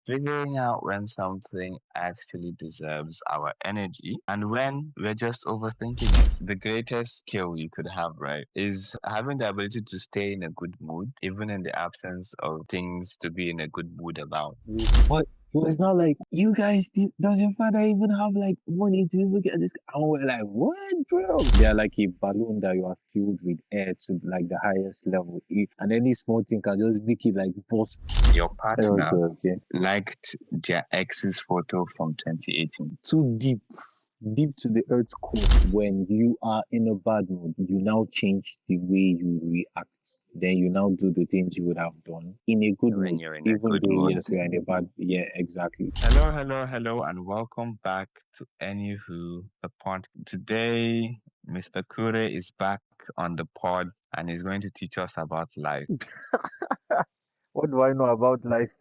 figuring out when something actually deserves our energy and when we're just overthinking it. The greatest skill you could have, right, is having the ability to stay in a good mood, even in the absence of things to be in a good mood about. But it was not like you guys does your father even have like money to even get this? And we're like, what, bro? They're like a balloon that you are filled with air to like the highest level. And any small thing can just make it like burst. Your partner Okay, okay. liked their ex's photo from 2018. Too deep to the earth's core. When you are in a bad mood, you now change the way you react. Then you now do the things you would have done in a good When mood, you're in a even good though mood. yes, we are in a bad. Yeah, exactly. Hello, and welcome back to Anywho, the pod. Today, Mr. Kure is back on the pod and he's going to teach us about life. What do I know about life?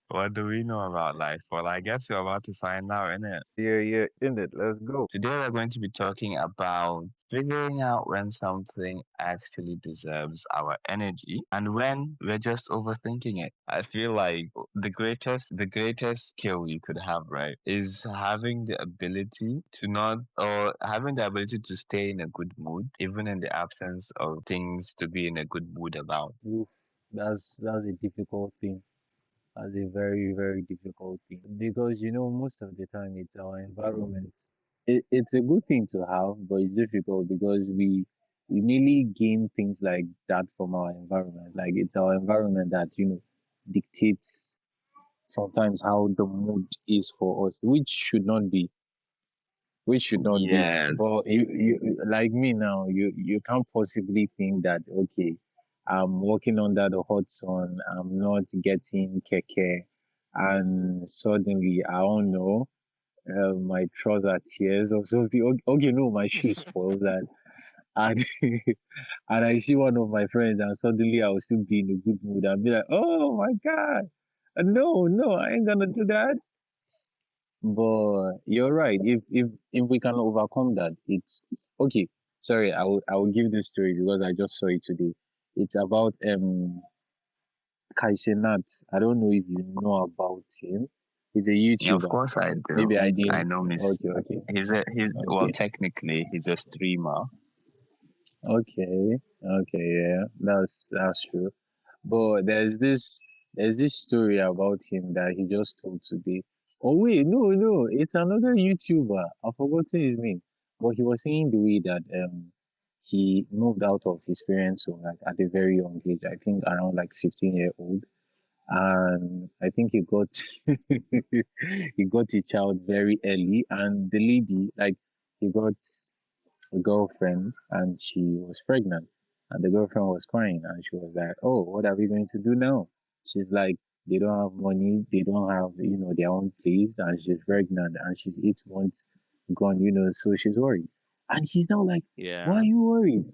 What do we know about life? Well, I guess you're about to find out, innit? Yeah, in it. Let's go. Today, we're going to be talking about figuring out when something actually deserves our energy and when we're just overthinking it. I feel like the greatest skill you could have, right, is having the ability to not or having the ability to stay in a good mood, even in the absence of things to be in a good mood about. Oof, that's a difficult thing. That's a very difficult thing because most of the time it's our environment. It's a good thing to have, but it's difficult because we mainly gain things like that from our environment. Like it's our environment that dictates sometimes how the mood is for us, which should not be. Yes. But you like me now, you can't possibly think that okay, I'm walking under the hot sun, I'm not getting keke, and suddenly I don't know, my trouser tears or something. Okay, no, my shoe spoils that, and and I see one of my friends, and suddenly I will still be in a good mood. I'll be like, oh my god, no, I ain't gonna do that. But you're right. If we can overcome that, it's okay. Sorry, I will give this story because I just saw it today. It's about Kaisenat. I don't know if you know about him. He's a Yeah, of YouTuber. course I Maybe do. I I didn't. know Miss. Okay, He's well, okay, technically he's a streamer. okay. Yeah, that's true. But there's this story about him that he just told today. Oh wait, no, it's another YouTuber. I've forgotten his name. But he was saying the way that he moved out of his parents' home like at a very young age. I think around like 15-year old. And I think he got he got a child very early and the lady like he got a girlfriend and she was pregnant and the girlfriend was crying and she was like, oh, what are we going to do now? She's like, they don't have money, they don't have their own place, and she's pregnant and she's 8 months gone, so she's worried. And he's now like, why are Yeah. you worried?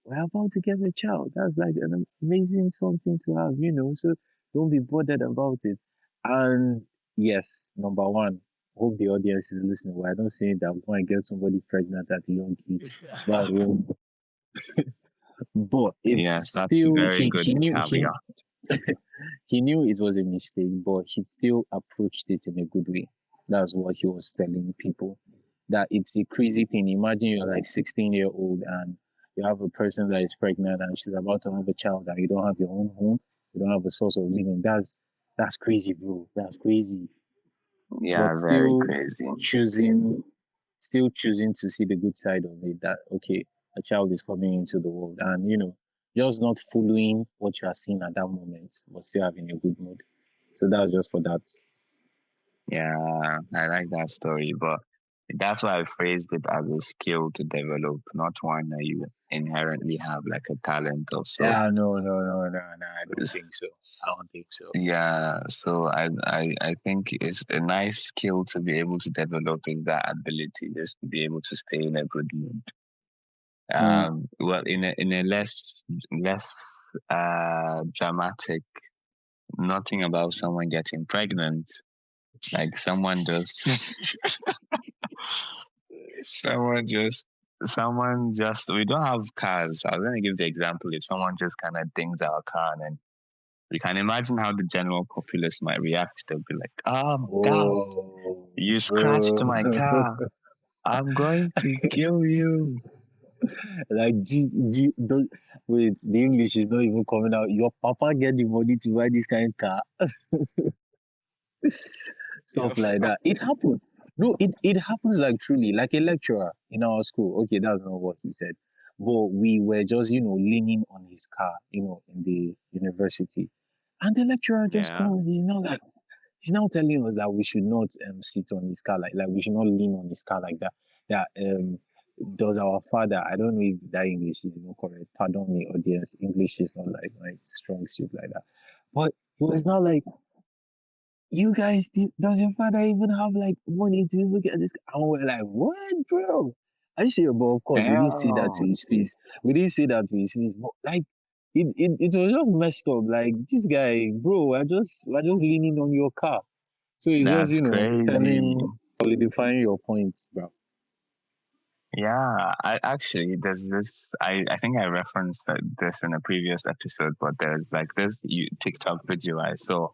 We're about to get a child. That's like an amazing something to have, so don't be bothered about it. And yes, number one, hope the audience is listening. We're not saying that go and get somebody pregnant at a young age. That's wrong. But it's Yes, that's a still very good he knew caveat. he knew it was a mistake, but he still approached it in a good way. That's what he was telling people. That it's a crazy thing. Imagine you're like 16-year old and you have a person that is pregnant and she's about to have a child and you don't have your own home, you don't have a source of living. That's crazy, bro. That's crazy. Yeah, But very crazy. choosing to see the good side of it, that okay, a child is coming into the world, and just not following what you are seeing at that moment but still having a good mood. So that's just for that. Yeah, I like that story, but that's why I phrased it as a skill to develop, not one that you inherently have like a talent or so. Yeah, no, I don't think so. I don't think so. Yeah, so I think it's a nice skill to be able to develop is that ability, just to be able to stay in a good mood. Hmm. Well, in a less dramatic, nothing about someone getting pregnant, like someone just someone just we don't have cars. I was gonna give the example if someone just kind of dings our car and then You can imagine how the general populace might react. They'll be like, God, Oh, you scratched bro. my car. I'm going to kill you. Like, don't, wait, the English is not even coming out. Your papa get the money to buy this kind of car. Stuff Yep. like that. It happened. No, it happens like truly, like a lecturer in our school. Okay, that's not what he said. But we were just, leaning on his car, in the university. And the lecturer just Yeah. comes, he's now telling us that we should not sit on his car like we should not lean on his car like that. That does our father, I don't know if that English is even correct. Pardon me, audience. English is not like my strong suit like that. But he was now like, you guys, does your father even have like money to even get this? And we're like, what, bro? Are you sure? But of course, we didn't say that to Damn. his face. We didn't say that to his face. But like, it was just messed up. Like this guy, bro, we're just leaning on your car. So he's just, That's crazy. solidifying your points, bro. Yeah, I actually there's this. I think I referenced this in a previous episode, but there's like this TikTok video I saw,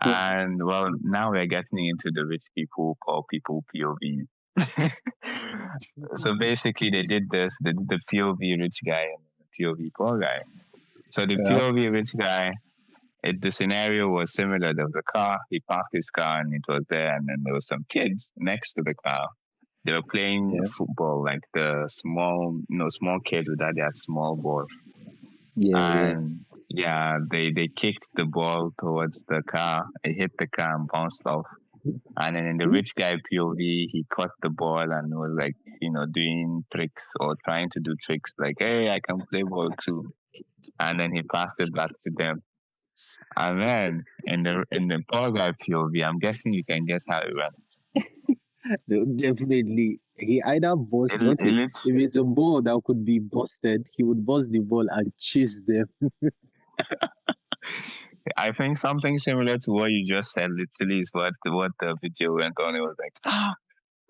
and well, now we're getting into the rich people, poor people POV. So basically, they did this. They did the POV rich guy and the POV poor guy. So the Yeah, POV rich guy, the scenario was similar. There was a car. He parked his car, and it was there, and then there was some kids next to the car. They were playing yeah, football, like the small, small kids without their small ball. yeah, yeah. And yeah, they kicked the ball towards the car. It hit the car and bounced off. And then in the rich guy POV, he caught the ball and was like, doing tricks or trying to do tricks like, hey, I can play ball too. And then he passed it back to them. And then in the poor guy POV, I'm guessing you can guess how it went. Definitely. He either bust, It okay, lit- if it's a ball that could be busted, he would bust the ball and chase them. I think something similar to what you just said literally is what the video went on. It was like,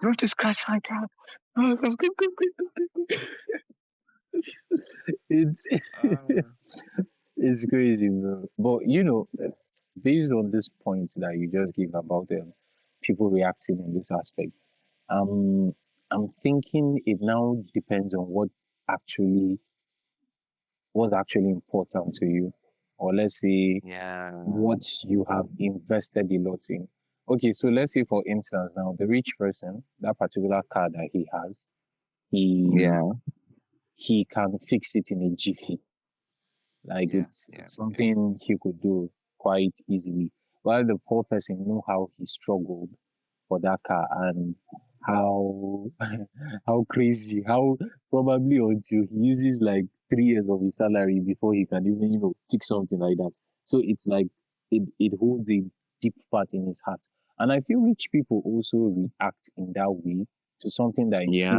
you want to scratch my car? It's uh, it's crazy, bro. But based on this point that you just gave about people reacting in this aspect, um, I'm thinking it now depends on actually what's actually important to you, or let's say yeah, what you have invested a lot in. Okay, so let's say for instance now the rich person, that particular car that he has, he yeah, he can fix it in a jiffy. Like yeah, it's yeah, something he could do quite easily. While the poor person know how he struggled for that car and how how crazy, how probably until he uses like 3 years of his salary before he can even, fix something like that. So it's like it holds a deep part in his heart. And I feel rich people also react in that way to something that is yeah.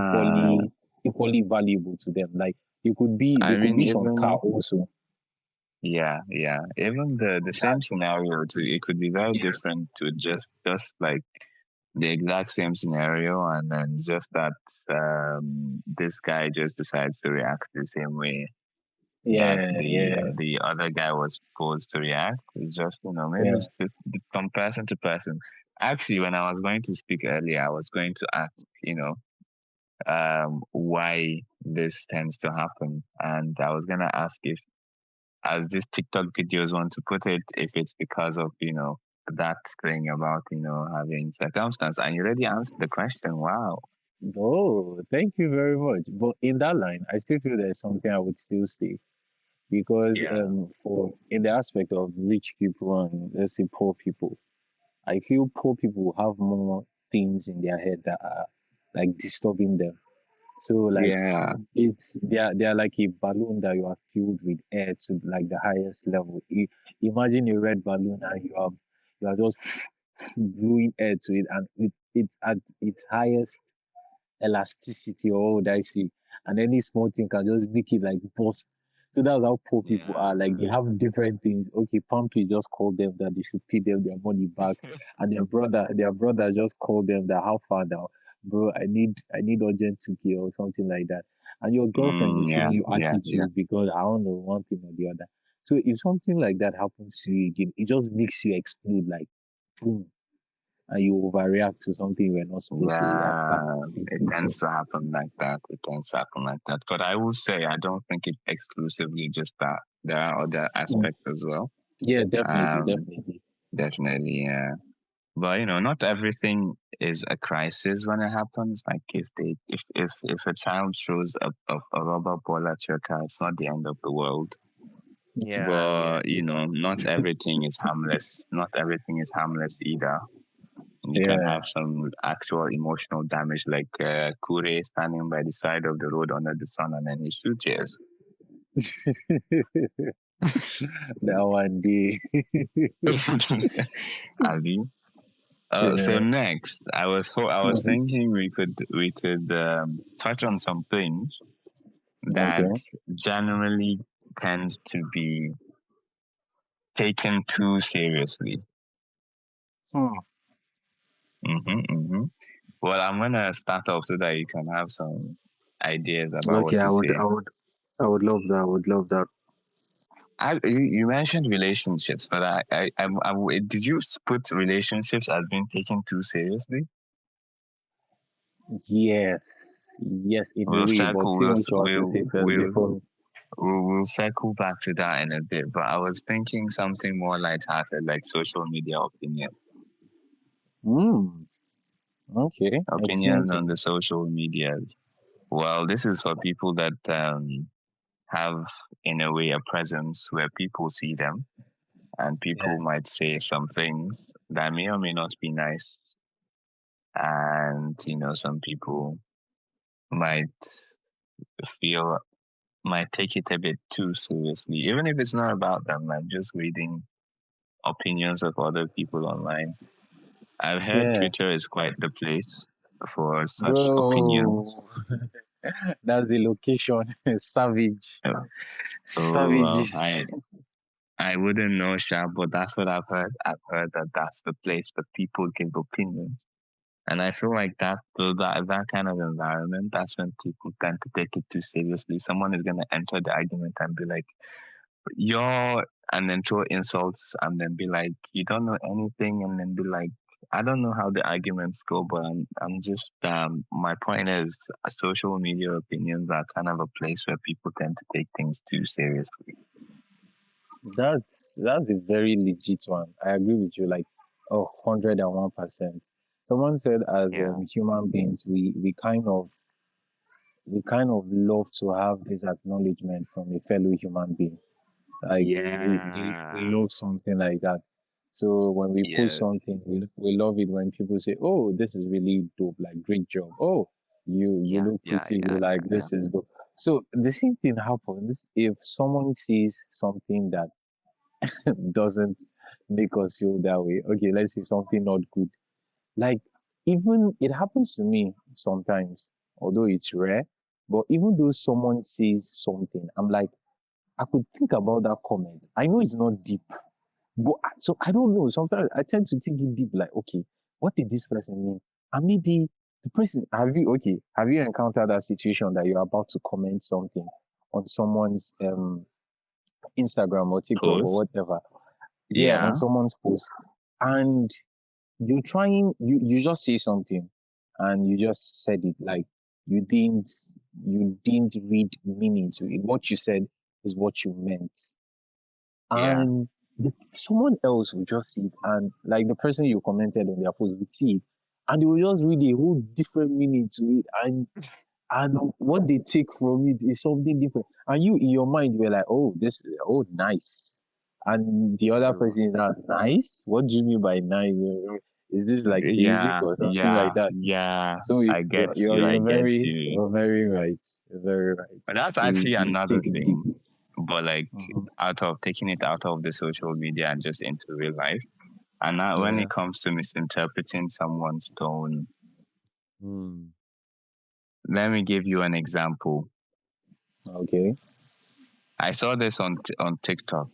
equally valuable to them. Like there I could mean, be some car even also. yeah, even the same That scenario too. It could be very yeah, different to just like the exact same scenario, and then just that this guy just decides to react the same way that yeah, the yeah, the other guy was supposed to react. It's just maybe yeah. it's from person to person. Actually, when I was going to speak earlier, I was going to ask why this tends to happen, and I was gonna ask if, as these TikTok videos want to put it, if it's because of that thing about having circumstance, and you already answered the question. Wow. Oh, thank you very much. But in that line, I still feel there's something I would still stay because Yeah. for in the aspect of rich people and let's say poor people, I feel poor people have more things in their head that are like disturbing them. So like Yeah. they are like a balloon that you are filled with air to like the highest level. Imagine a red balloon and you are just blowing air to it and it's at its highest elasticity or what would I say? And any small thing can just make it like burst. So that's how poor people are. Like they Yeah. have different things. Okay, Pumpy just called them that they should pay them their money back. And their brother just called them that how far now? Bro, I need urgent 2K or something like that. And your girlfriend is Yeah. showing you Yeah. Yeah. attitude because I don't know one thing or the other. So if something like that happens to you again, it just makes you explode like boom, and you overreact to something you were not supposed to react that Yeah, it deeply to. tends to happen like that. It tends to happen like that. But I will say I don't think it's exclusively just that. There are other Mm. aspects as well. Yeah, definitely, Um, definitely. definitely, yeah. But not everything is a crisis when it happens. Like if a child throws a rubber ball at your car, it's not the end of the world. Yeah, yeah, But it's not. not everything is harmless. Not everything is harmless either. And you can Yeah. have some actual emotional damage, like Kure standing by the side of the road under the sun and then he shoots you. That one day. Ali. So Yeah. next, I was Mhm. thinking we could touch on some things that Okay. generally tends to be taken too seriously. Hmm. Mm-hmm. Well, I'm gonna start off so that you can have some ideas about Okay, what to say. I would love that. I would love that. You mentioned relationships, but did you put relationships as being taken too seriously? Yes, yes, in a We'll way. But circle, say what you want to say first before. we'll circle back to that in a bit. But I was thinking something more lighthearted, like social media Hmm. Okay. Explain opinions to on me. the social medias. Well, this is for people that have, in a way, a presence where people see them, and Yeah. people might say some things that may or may not be nice, and some people might feel might take it a bit too seriously, even if it's not about them, like just reading opinions of other people online. I've heard Yeah. Twitter is quite the place for such opinions. Bro, that's the location. Savage. Uh, Oh well, Savages. I wouldn't know, Sha, but that's what I've heard. I've heard that that's the place that people give opinions. And I feel like that kind of environment, that's when people tend to take it too seriously. Someone is gonna enter the argument and be like, "You're," and then throw insults, and then be like, "You don't know anything," and then be like, "I don't know how the arguments go, but I'm just my point is, social media opinions are kind of a place where people tend to take things too seriously." That's a very legit one. I agree with you, like 101%. Someone said, as Yeah. human beings, we kind of love to have this acknowledgement from a fellow human being. Like we Yeah. love something like that. So when we post Yes. something, we love it when people say, "Oh, this is really dope! Like great job! Oh, you Yeah. look Yeah. pretty Yeah. good! Like Yeah. Yeah. this is dope." So the same thing happens if someone sees something that doesn't make us feel that way. Okay, let's say something not good. Like even it happens to me sometimes, although it's rare. But even though someone says something, I'm like, I could think about that comment. I know it's not deep, but so I don't know. Sometimes I tend to think it deep, like, okay, what did this person mean? And maybe the person have you encountered that situation that you're about to comment something on someone's Instagram or TikTok or Pause. whatever? Yeah, on Yeah. someone's post. And you just say something and you just said it like you didn't you didn't read meaning to it. What you said is what you meant. Yeah. And someone else will just see it, and like the person you commented on their post will see it, and they will just read a whole different meaning to it, and what they take from it is something different. And you in your mind you were like, oh, this, oh, nice. And the other True. person is not nice. What do you mean by nice? Is this like basic Yeah. or something like Yeah. that? Yeah. So I get you. I get you. you're very right. You're very right. But that's They actually they another take it deep. thing. But like Mhm. out of taking it out of the social media and just into real life. And now when Yeah. it comes to misinterpreting someone's tone, Hmm. let me give you an example. Okay. I saw this on TikTok.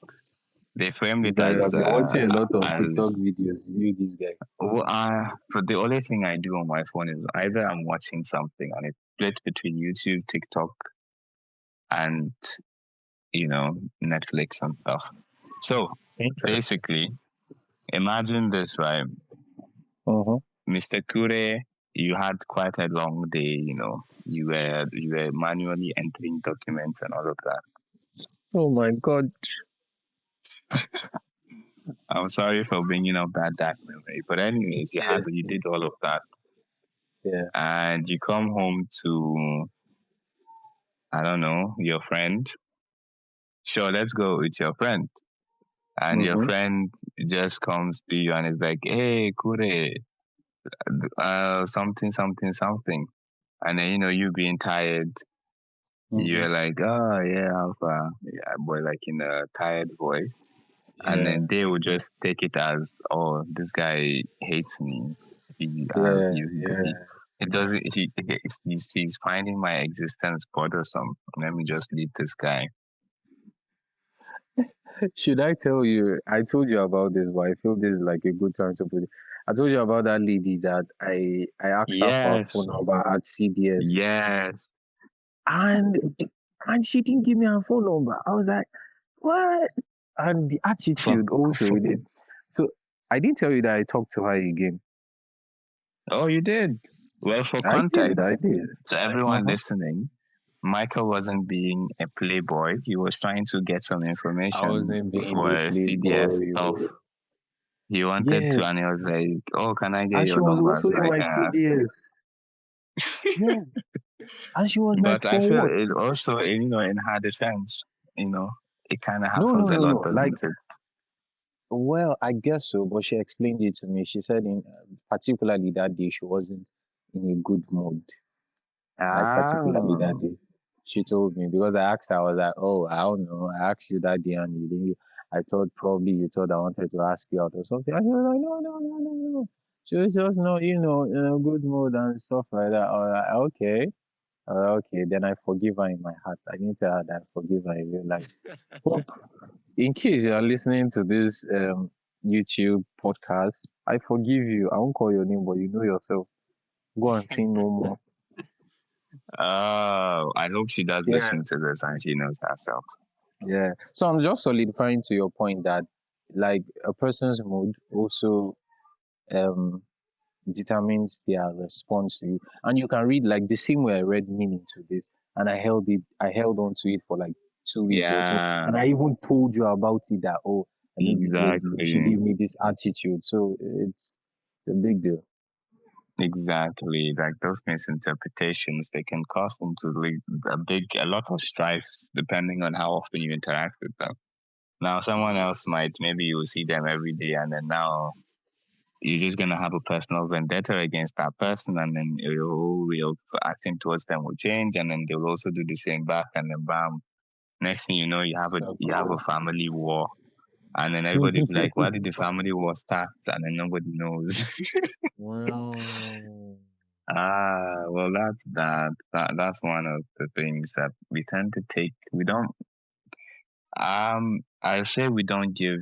They framed This it guy, you have been watching a lot of as TikTok videos. You, this guy. but the only thing I do on my phone is either I'm watching something and it's split between YouTube, TikTok, and Netflix and stuff. So Interesting. basically, imagine this, right? Uh-huh. Mr. Kure, you had quite a long day, you were manually entering documents and all of that. Oh my God. I'm sorry for bringing up that dark memory, but anyways, you PTSD. did all of that, Yeah. and you come home to, I don't know, your friend. Sure, let's go with your friend, and your Mm-hmm. friend just comes to you and is like, "Hey, Kure, something, something, something," and then you being tired, Mm-hmm. you're like, "Oh yeah, Alpha," yeah, boy, like in a tired voice. And Yeah. then they will just take it as, oh, this guy hates me. Yeah. He Yeah. it doesn't he's finding my existence bothersome. Let me just leave this guy. Should I tell you? I told you about this, but I feel this is like a good time to put it. I told you about that lady that I asked her for her phone Yes, number at CDS, yes. and and she didn't give me her phone number. I was like, what? And the For, attitude also for with it. So I didn't tell you that I talked to her again. oh, you did. Well, for I did. I context, did. to everyone Uh-huh. listening, Michael wasn't being a playboy. He was trying to get some I information wasn't being a for CDS playboy. stuff. Oh. He wanted to, and Yes, he was like, "Oh, can I get and she your was number?" I also was in like, my CDS. Yes, and she was like, But I for feel what? it also, in her defense, you know, it kind of No, no, happens a no, lot, no. Like, doesn't it? well, I guess so, but she explained it to me. She said, in particularly that day, she wasn't in a good mood. Like, particularly Ah, that day, she told me because I asked her. I was like, "Oh, I don't know. I asked you that day, and you didn't. I thought probably you thought I wanted to ask you out or something." And she was like, "No, no, no, no, no." She was just not, in a good mood and stuff like that. I was like, "Okay, okay." Then I forgive her in my heart. I didn't tell her that I forgive her in real life. Hope in case you are listening to this YouTube podcast, I forgive you. I won't call your name, but you know yourself. Go and sin no more. oh, I hope she does Yeah. listen to this and she knows herself. Yeah. So I'm just solidifying to your point that like a person's mood also um determines their response to you. And you can read like the same way I read meaning to this and I held on to it for like 2 weeks or two. Yeah, And I even told you about it that I meet this lady, she exactly. gave me this attitude. So it's a big deal. Exactly. Like those misinterpretations, they can cause into like a lot of strife depending on how often you interact with them. Now, someone else Yes. might, maybe you will see them every day and then now you're just gonna have a personal vendetta against that person, and then your acting towards them will change, and then they'll also do the same back, and then bam, next thing you know, you have a Circle. family war, and then everybody be like, "Why did the family war start?" And then nobody knows. Wow. Well, that's one of the things that we tend to take. We don't. I say we don't give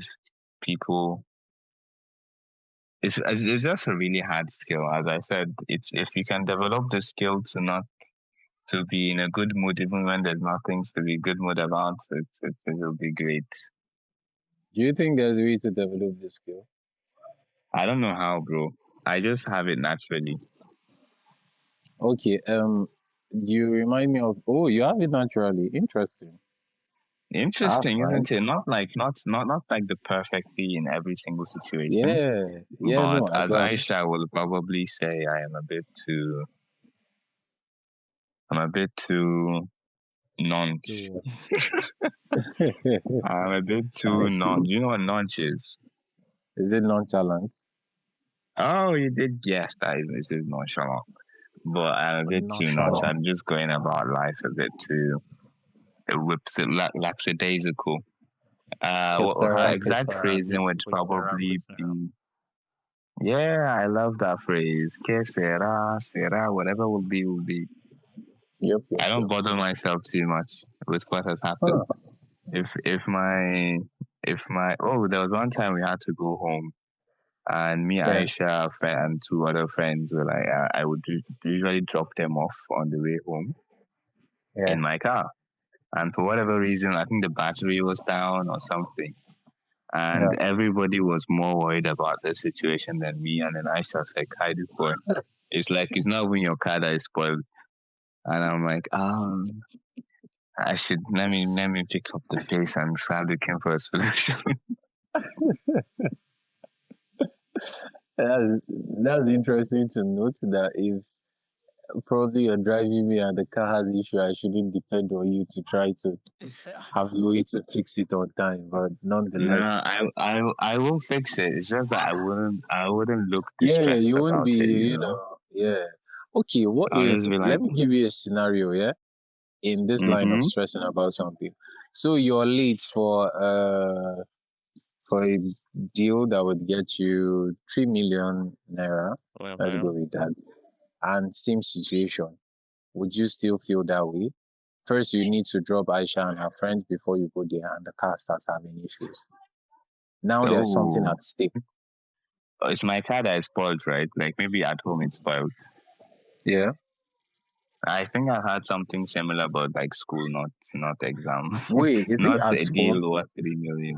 people. It's just a really hard skill. As I said, it's if you can develop the skill to be in a good mood even when there's nothing to be good mood about, it will be great. Do you think there's a way to develop this skill? I don't know how, bro. I just have it naturally. Okay, you remind me of, oh, you have it naturally. Interesting. That's Interesting, isn't it? nice. Not like the perfectly in every single situation, Yeah, yeah, but no, I as got it. Aisha will probably say, I'm a bit too nonch. So, I'm a bit I too nonch. see. Do you know what nonch is? Is it nonchalant? Oh, you did guess that this is nonchalant. But I'm a bit too nonchalant. Nonchalant. I'm just going about life a bit too lackadaisical. Her Kesara, exact Kesara, phrasing would Kesara, probably Kesara. be, yeah, I love that phrase. Que sera, sera, whatever will be. Yep, yep, I don't yep. bother myself too much with what has happened. Huh. If if my if my oh, there was one time we had to go home, and me, Yeah, Aisha, and two other friends were like, I would usually drop them off on the way home yeah, in my car. and for whatever reason, I think the battery was down or something. Yeah. And everybody was more worried about the situation than me. And then I just like, hi, this boy. It's like it's not even your car that is spoiled. And I'm like, I should let me pick up the pace and start looking for a solution. That's that's interesting to note that if probably you're driving me and the car has issue, I shouldn't depend on you to try to have a way to fix it on time. But No, nonetheless, I will fix it. It's just that I wouldn't look yeah, distressed you won't about be, it, yeah. Okay, what I'll if, just be let like, me give you a scenario, yeah, in this line of mm-hmm. stressing about something. So you're late for a deal that would get you 3 million naira. Let's Uh-huh. go with that. And same situation. Would you still feel that way? First, you need to drop Aisha and her friends before you go there, and the car starts having issues. Now there's something Oh, at stake. it's my car that is spoiled, right? Like maybe at home it's spoiled. Yeah. I think I had something similar, but like school, not exam, Wait, is it not at a deal home? worth 3 million.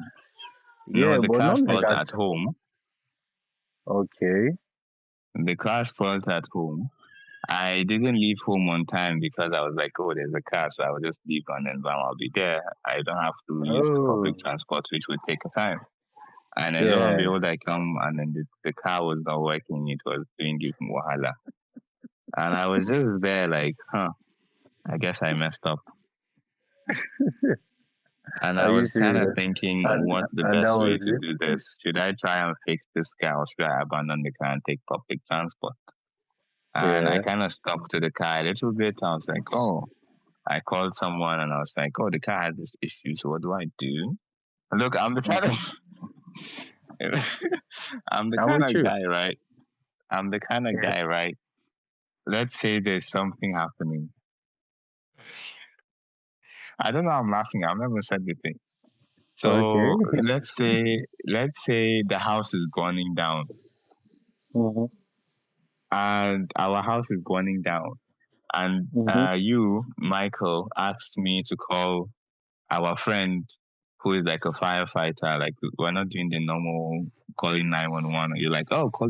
No, Yeah, the but car not like spoiled at. at home. Okay. The car spoiled at home. I didn't leave home on time because I was like, oh, there's a car, so I will just leave and then bam, I'll be there. I don't have to use public Oh, transport, which would take a time. And then lo and yeah. behold, I come and then the car was not working. It was doing it wahala. And I was just there like, I guess I messed up. And Are I you was kind of serious? thinking, And what's the and that best way was to do it? this? Should I try and fix this car or should I abandon the car and take public transport? And I Yeah. kind of stuck to the car a little bit. I was like, oh, I called someone and I was like, oh, the car has this issue. So what do I do? Look, I'm the kind Mhm. of, I'm the I'm kind with of you. guy, right? I'm the kind of Yeah. guy, right? Let's say there's something happening. I don't know. I'm laughing. I've never said the thing. Okay. So let's say the house is burning down Mm-hmm. and our house is burning down. And Mm-hmm. you, Michael, asked me to call our friend who is like a firefighter. Like we're not doing the normal calling 911. You're like, oh, call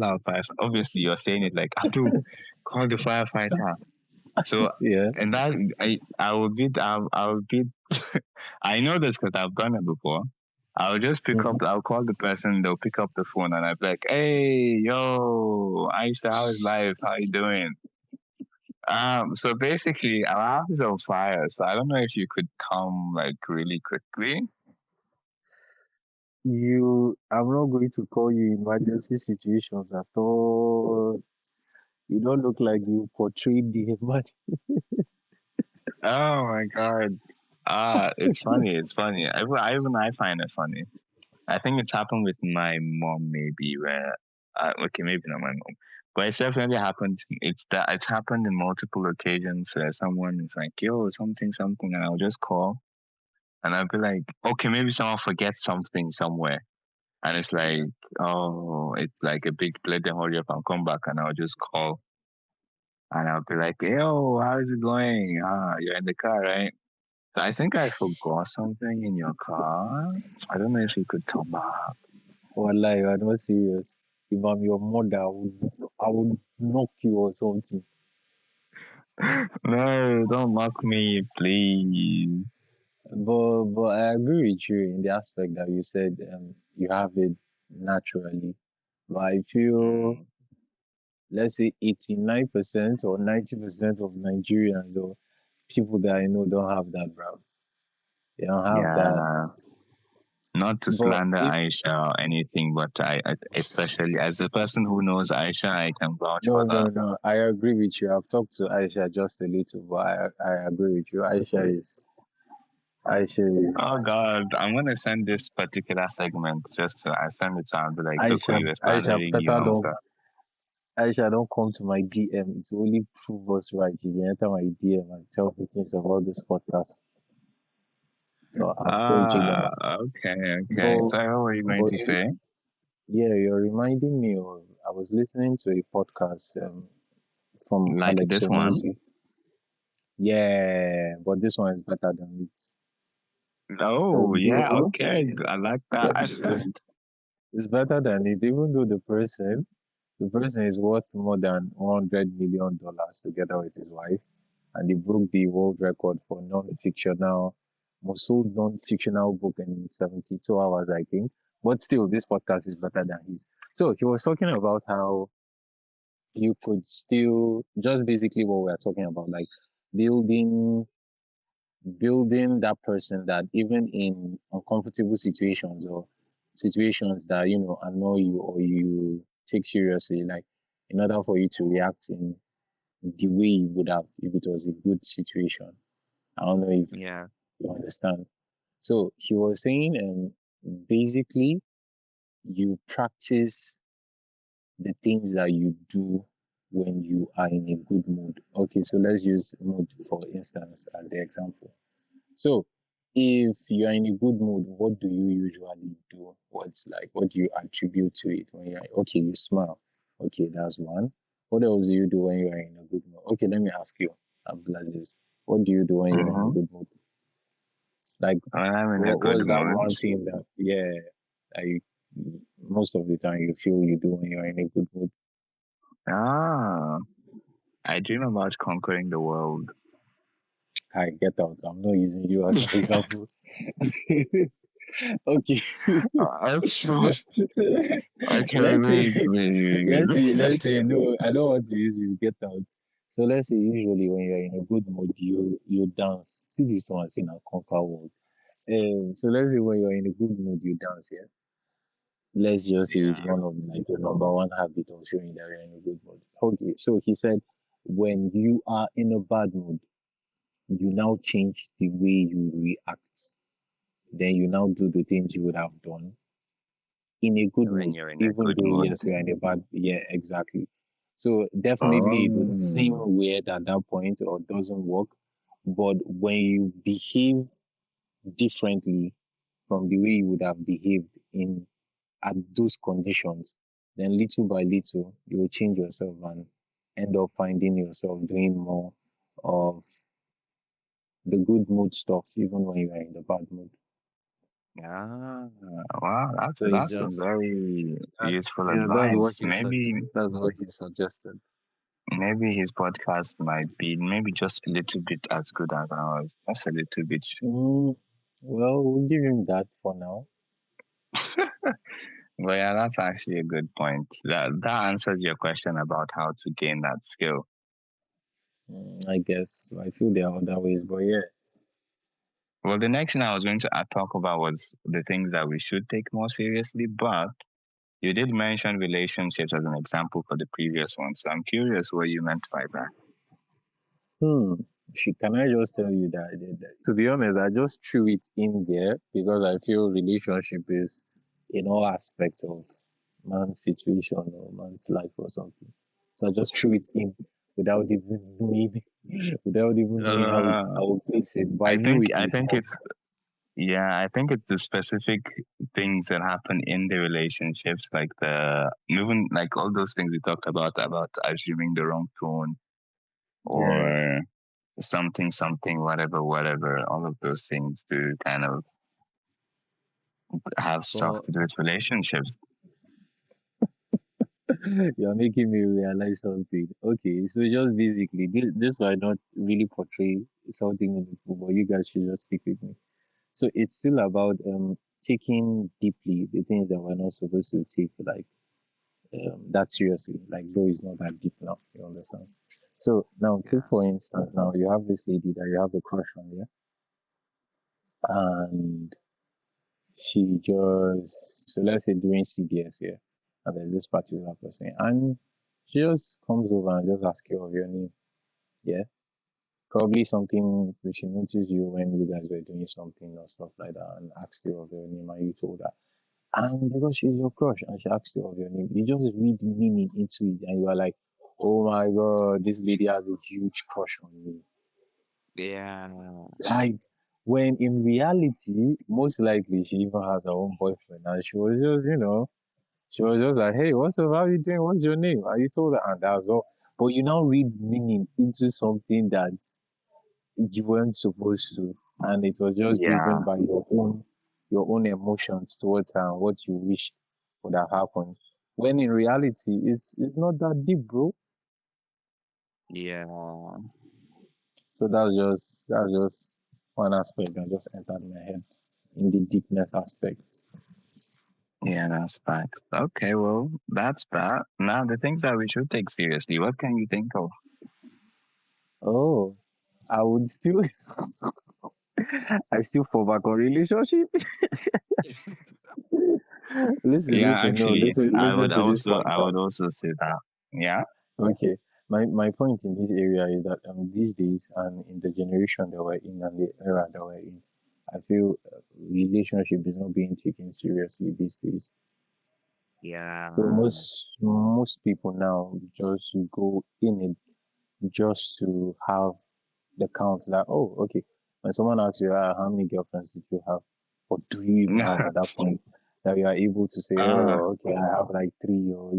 our firefighter. Obviously, you're saying it like, Abdul, call the firefighter. So Yeah. and that I will be I know this because I've done it before. I'll just pick up. Mm-hmm. I'll call the person. They'll pick up the phone, and I'll be like, "Hey, yo, Aisha, how is life? How you doing?" So basically, our house is on fire. So I don't know if you could come like really quickly. I'm not going to call you emergency situations at all. You don't look like you portrayed the emergency. Oh my god. It's funny. It's funny. I find it funny. I think it's happened with my mom, maybe where, okay, maybe not my mom, but it's definitely happened. It's happened in multiple occasions where someone is like, "Yo, something, something," and I'll just call, and I'll be like, "Okay, maybe someone forgets something somewhere," and it's like, "Oh, it's like a big plate. Then hurry up and come back," and I'll just call, and I'll be like, "Yo, how is it going? You're in the car, right?" So I think I forgot something in your car. I don't know if you could come back. Wallah, you are not serious. If I'm your mother, I would knock you or something. No, don't mock me, please. But I agree with you in the aspect that you said you have it naturally. But I feel, Mm, let's say 89% or 90% of Nigerians or people that I know don't have that, bro. They don't have that. yeah, not to But slander if Aisha or anything, but I especially as a person who knows Aisha, I can vouch no, for no, her. no, I agree with you. I've talked to Aisha just a little, but I agree with you. Aisha is Oh God, I'm gonna send this particular segment just to I send it to her and be like, look, Aisha, we were Aisha, slandering you better also. don't come to my DM. It will only prove us right if you enter my DM and tell me things about this podcast. So I've told you Ah, now. okay, okay. But So what were you going but to say? yeah, you're reminding me of. I was listening to a podcast from Like Alex this one? Omuzi. Yeah, but this one is better than it. Oh, yeah, Although okay. I like that. it's better than it, even though the person is worth more than $100 million together with his wife, and he broke the world record for non-fictional, most sold non-fictional book in 72 hours, I think. But still, this podcast is better than his. So he was talking about how you could still just basically what we are talking about, like building that person that even in uncomfortable situations or situations that annoy you or you take seriously, like in order for you to react in the way you would have if it was a good situation. I don't know if Yeah. you understand. So he was saying, basically, you practice the things that you do when you are in a good mood. Okay, so let's use mood for instance as the example. So, if you are in a good mood, what do you usually do? What do you attribute to it when you're okay? You smile. Okay, that's one. What else do you do when you are in a good mood? Okay, let me ask you, Abdulaziz, what do you do when you're in a Mm-hmm. good mood? Like, When I'm in a what good was that mood. one thing that, yeah, that you, most of the time you feel you do when you're in a good mood? Ah, I dream about conquering the world. I get out. I'm not using you as an example. Okay. Okay, okay, let's say wait, wait, let's say wait. let's say no, I don't want to use you get out. So let's say usually when you're in a good mood, you dance. See this one in a conquer world. So let's say when you're in a good mood, you dance. Yeah. Let's just say it's Yeah, one of like the number one habit of showing that you're in a good mood. Okay. So he said, when you are in a bad mood, you now change the way you react. Then you now do the things you would have done in a good when mood, you're in a even good though mood. yes, we are in a bad, yeah, exactly. So definitely it would seem Oh, weird at that point or doesn't work. But when you behave differently from the way you would have behaved in at those conditions, then little by little you will change yourself and end up finding yourself doing more of the good mood stuff even when you are in the bad mood. yeah. Wow, So it's that's a just very that, useful yeah, that's what advice. that's what he suggested. Maybe his podcast might be maybe just a little bit as good as ours. Just a little bit. Mm, well, we'll give him that for now. But yeah, that's actually a good point. That answers your question about how to gain that skill. I guess I feel there are other ways, but yeah. Well, the next thing I was going to talk about was the things that we should take more seriously, but you did mention relationships as an example for the previous one. So I'm curious what you meant by that. Hmm. Can I just tell you that, to be honest, I just threw it in there because I feel relationship is in all aspects of man's situation or man's life or something. So I just threw it in without even knowing, without even knowing I Uh, would place it. But I I knew think it I would think come. it's yeah, I think it's the specific things that happen in the relationships, like the even like all those things we talked about assuming the wrong tone Yeah. or something whatever, all of those things to kind of have stuff But to do with relationships. you're making me realize something. Okay, so just basically, this might not really portray something meaningful, but you guys should just stick with me. So it's still about taking deeply the things that we're not supposed to take like that seriously. Like, bro, it's not that deep now. You understand? So now, take Yeah. for instance, now you have this lady that you have a crush on, yeah, and she just so let's say during CDS here, and there's this particular person, and she just comes over and just asks you of your name. Yeah. Probably something which she noticed you when you guys were doing something or stuff like that and asked you of your name and you told her. And because she's your crush and she asked you of your name, you just read meaning into it and you are like, oh my god, this lady has a huge crush on me. Yeah. Like, when in reality, most likely she even has her own boyfriend and she was just, she was just like, hey, what's up? How you doing? What's your name? And you told her, and that's all. But you now read meaning into something that you weren't supposed to, and it was just driven Yeah, by your own emotions towards her and what you wished would have happened. When in reality, it's not that deep, bro. yeah, So that's just one aspect that just entered my head in the deepness aspect. yeah, that's facts. Okay, well, that's that. Now, the things that we should take seriously, what can you think of? Oh, I would still I still fall back on relationship. Listen, Yeah, listen, no, actually, listen to this point I now. would also say that. Yeah, Okay. My point in this area is that these days and in the generation that we're in and the era that we're in, I feel relationship is not being taken seriously these days. So yeah, most people now just go in it just to have the count that, oh, okay, when someone asks you, how many girlfriends did you have, or do you even have at that point, that you are able to say, uh, oh, okay, I have like three, or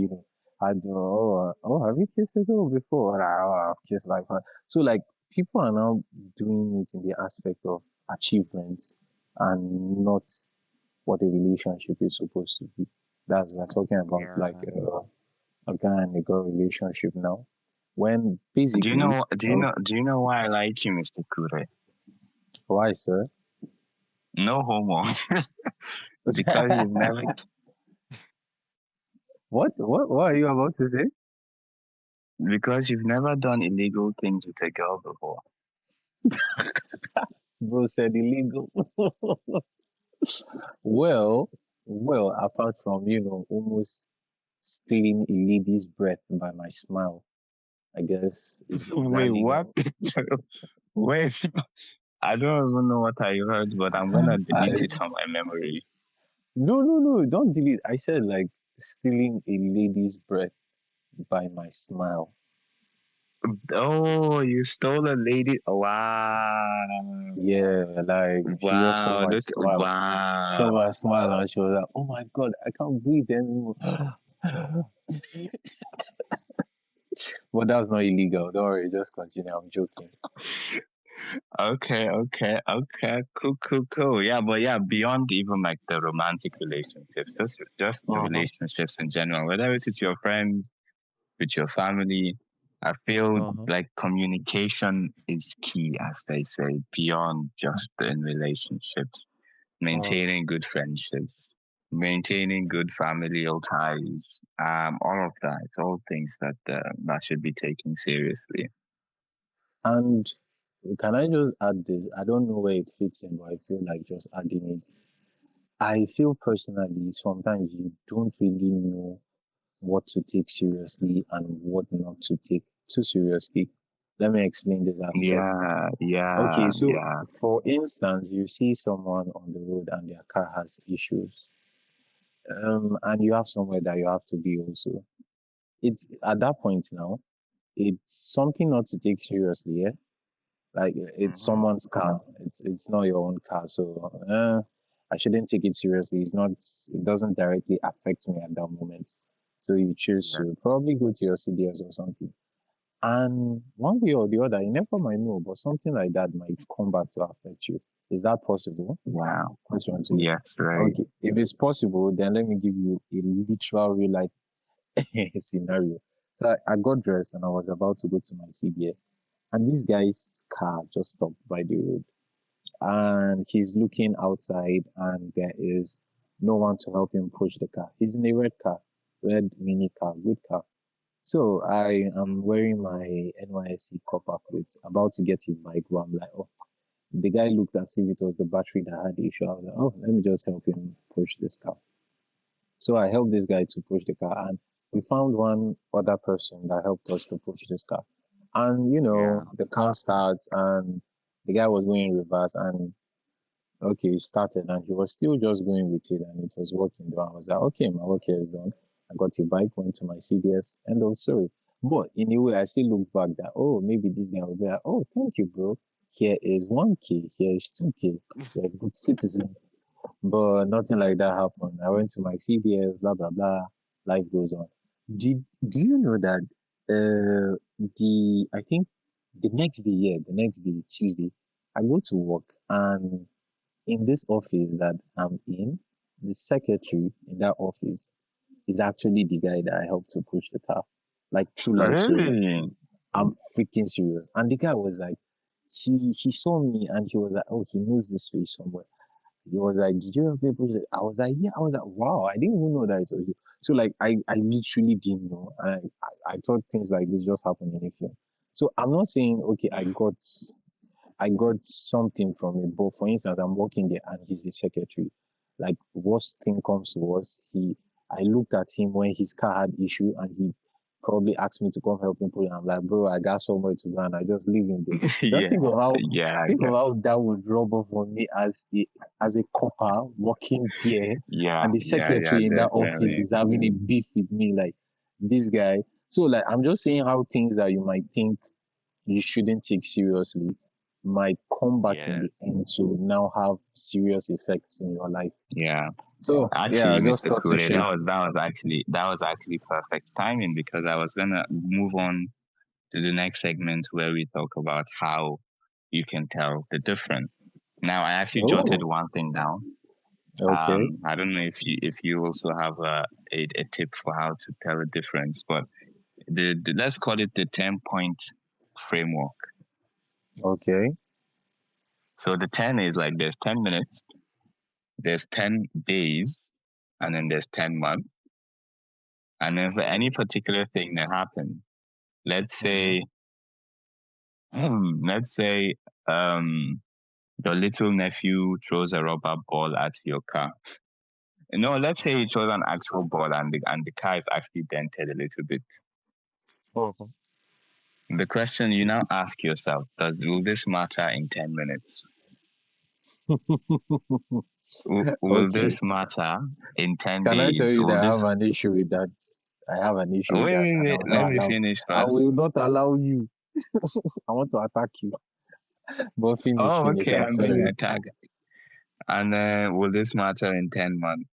I do, have you kissed a girl before? I've kissed like her. So like people are now doing it in the aspect of achievements and not what a relationship is supposed to be. That's we're talking about like yeah. a guy and a girl relationship now. When Do you basically, know? Do you know why I like you, Mr. Kure? why, sir? No homo, because you've never, What are you about to say? because you've never done illegal things with a girl before. Bro said illegal. well, apart from, almost stealing a lady's breath by my smile, I guess is that Wait, what? legal? Wait, I don't even know what I heard, but I'm gonna delete I, it from my memory. no, don't delete. I said like stealing a lady's breath by my smile. Oh, you stole a lady. Wow. Yeah, like she just Wow. Look. saw Wow. my smile, and she was like, "Oh my God, I can't breathe anymore." But that's not illegal. Don't worry, just continue. I'm joking. Okay. Cool. Yeah, but yeah, beyond even like the romantic relationships, just the Uh-huh. relationships in general, whether it's with your friends, with your family, I feel Uh-huh. like communication is key, as they say, beyond just in relationships. Uh-huh. Maintaining good friendships, maintaining good familial ties, all of that. It's all things that that should be taken seriously. And can I just add this? I don't know where it fits in, but I feel like just adding it. I feel personally sometimes you don't really know what to take seriously and what not to take too seriously. Let me explain this aspect. Okay, so Yeah. for instance, you see someone on the road and their car has issues, and you have somewhere that you have to be also. It's at that point now, it's something not to take seriously, yeah? Like it's Hmm. someone's car. It's not your own car, so I shouldn't take it seriously. It's not. It doesn't directly affect me at that moment. So you choose Yeah. to probably go to your CDS or something. And one way or the other, you never might know, but something like that might come back to affect you. Is that possible? Wow. Question to you. Yes, right. Okay, if it's possible, then let me give you a literal real life scenario. So I got dressed and I was about to go to my CBS, and this guy's car just stopped by the road, and he's looking outside, and there is no one to help him push the car. He's in a red car, red mini car, good car. So I am wearing my NYSC copper plate, about to get his bike, but I'm like, oh, the guy looked as if it was the battery that had the issue. I was like, oh, let me just help him push this car. So I helped this guy to push the car, and we found one other person that helped us to push this car. And Yeah. the car starts, and the guy was going in reverse, and okay, he started, and he was still just going with it, and it was working. I was like, okay, my work here is done. I got a bike, went to my CDS, end of story. But in a way, I still look back that, oh, maybe this guy will be like, oh, thank you, bro. Here is 1K, here is 2K. You're a good citizen. But nothing like that happened. I went to my CDS, blah, blah, blah. Life goes on. Do you know that I think The next day, Tuesday, I go to work, and in this office that I'm in, the secretary in that office is actually the guy that I helped to push the car. Like true life story. Really? I'm freaking serious. And the guy was like, he saw me and he was like, oh, he knows this face somewhere. He was like, did you help me push it? I was like, yeah. I was like, wow, I didn't even know that it was you. So like, I literally didn't know. And I thought things like this just happen in a film. So I'm not saying, okay, I got something from it. But for instance, I'm working there and he's the secretary. Like worst thing comes to worst, I looked at him when his car had issue and he probably asked me to come help him put it. I'm like, bro, I got somewhere to go and I just leave him there. Just Yeah, yeah, think of yeah, how that would rub off on me as a copper working there, yeah, and the yeah, secretary in that office definitely. is having a beef with me, like this guy. So like I'm just saying how things that you might think you shouldn't take seriously might come back in the Yes, end to now have serious effects in your life. yeah. So yeah, Actually, I just Mr. thought to Kure, share. that was actually perfect timing because I was gonna move on to the next segment where we talk about how you can tell the difference. Now, I actually jotted Oh, one thing down. okay, I don't know if you also have a tip for how to tell the difference, but the let's call it the 10 point framework. okay. So the 10 is like there's 10 minutes, there's 10 days, and then there's 10 months. And then for any particular thing that happened, let's Mm-hmm. say, let's say, um, your little nephew throws a rubber ball at your car. No, let's say he throws an actual ball and the car is actually dented a little bit. Mhm. The question you now ask yourself, will this matter in 10 minutes? Will Okay. this matter in 10 Can I tell days? you that Will I this have an issue with that? I have an issue with Wait, that, wait, and I wait. will Let not me allow. finish I first. will not allow you. I want to attack you. But finish, Oh, finish. okay. I'm I'm being sorry. attacked. And will this matter in 10 months?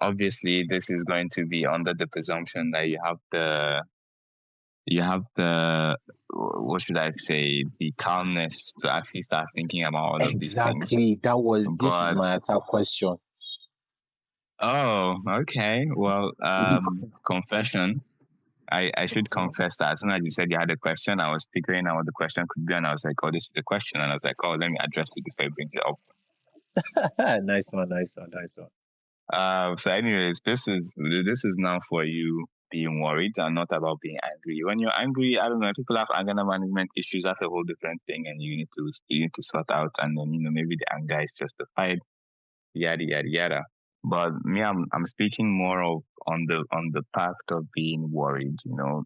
Obviously, this is going to be under the presumption that you have the what should I say, the calmness to actually start thinking about all of these things. Exactly. This is But my attack question. oh, okay. Well, confession. I should confess that as soon as you said you had a question, I was figuring out what the question could be, and I was like, "Oh, this is the question," and I was like, "Oh, let me address it before I bring it up." Nice one, nice one, nice one. So, anyways, this is now for you being worried and not about being angry. When you're angry, I don't know, people have anger management issues. That's a whole different thing, and you need to sort out. And then maybe the anger is justified, yada yada yada. But me, I'm speaking more of on the part of being worried.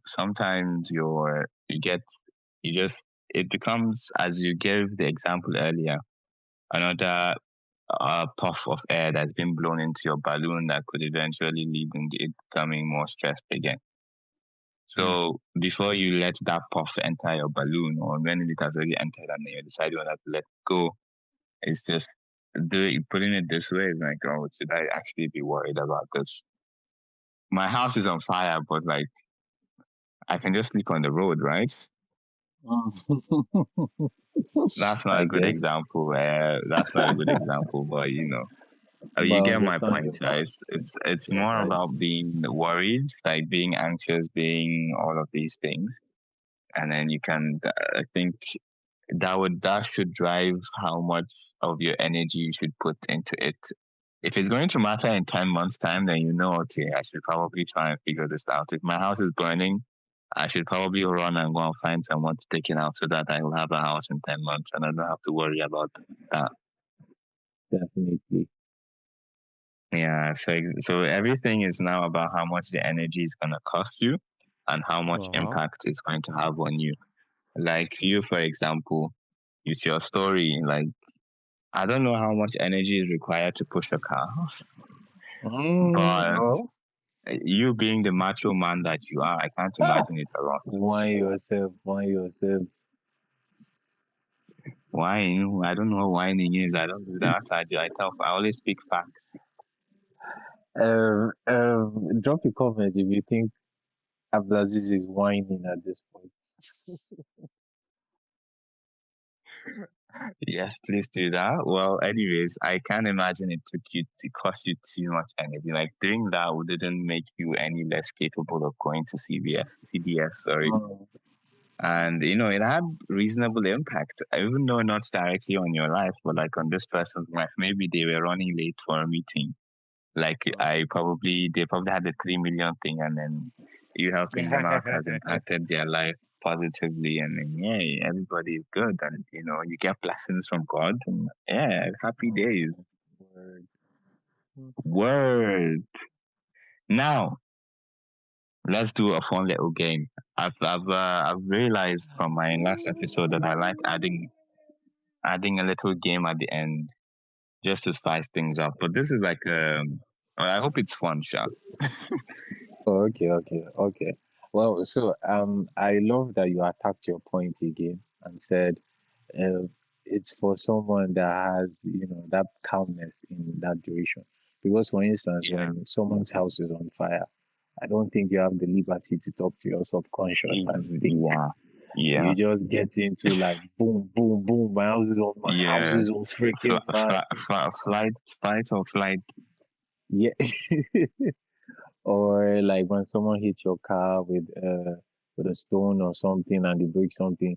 Sometimes you get you just it becomes, as you gave the example earlier, another puff of air that's been blown into your balloon that could eventually lead into it becoming more stressed again. Mm. So before you let that puff enter your balloon, or when it has already entered and you decide you want to let go, it's just putting it this way is like, oh, should I actually be worried about this? My house is on fire, but like I can just sleep on the road, right? That's not I a good guess, example. That's not a good example, but but you get my point, understandable. right? It's Yes, more about being worried, like being anxious, being all of these things, and then you can. I think that should drive how much of your energy you should put into it. If it's going to matter in 10 months' time, then okay, I should probably try and figure this out. If my house is burning, I should probably run and go and find someone to take it out so that I will have a house in 10 months and I don't have to worry about that. definitely. Yeah, so everything is now about how much the energy is gonna cost you and how much Uh-huh. impact it's going to have on you. Like you, for example, it's your story. Like I don't know how much energy is required to push a car, but Well, you being the macho man that you are, I can't imagine it a lot. why yourself? Why yourself? Whine? I don't know what whining is. I don't do that. I always speak facts. Drop a comment if you think Abdulaziz is whining at this point. Yes, please do that. Well, anyways, I can't imagine it cost you too much energy. Like doing that didn't make you any less capable of going to CDS, sorry. Mm. And it had reasonable impact, even though not directly on your life, but like on this person's life. Maybe they were running late for a meeting. Like they probably had the 3 million thing, and then you helping them out has impacted their life positively, and then yeah, everybody is good, and you get blessings from God, and yeah, happy days. Word. Word. Now let's do a fun little game. I've realized from my last episode that I like adding a little game at the end just to spice things up. But this is like I hope it's fun, Sha. Oh, okay. Well, so I love that you attacked your point again and said uh, it's for someone that has that calmness in that duration. Because, for instance, Yeah. when someone's house is on fire, I don't think you have the liberty to talk to your subconscious and think. Yeah. Yeah. You just get into like boom, boom, boom. My house Yeah. is on freaking fire. Fight or flight. Yeah. Or like when someone hits your car with a stone or something and they break something.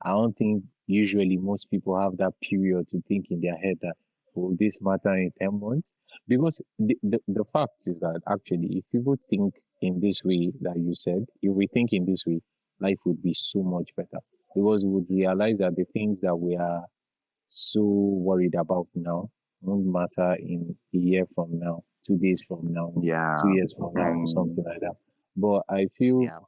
I don't think usually most people have that period to think in their head that will this matter in 10 months? Because the fact is that actually if people think in this way that you said, if we think in this way, life would be so much better. Because we would realize that the things that we are so worried about now won't matter in a year from now, 2 days from now, Yeah. 2 years from now, or Mm, something like that. But I feel yeah.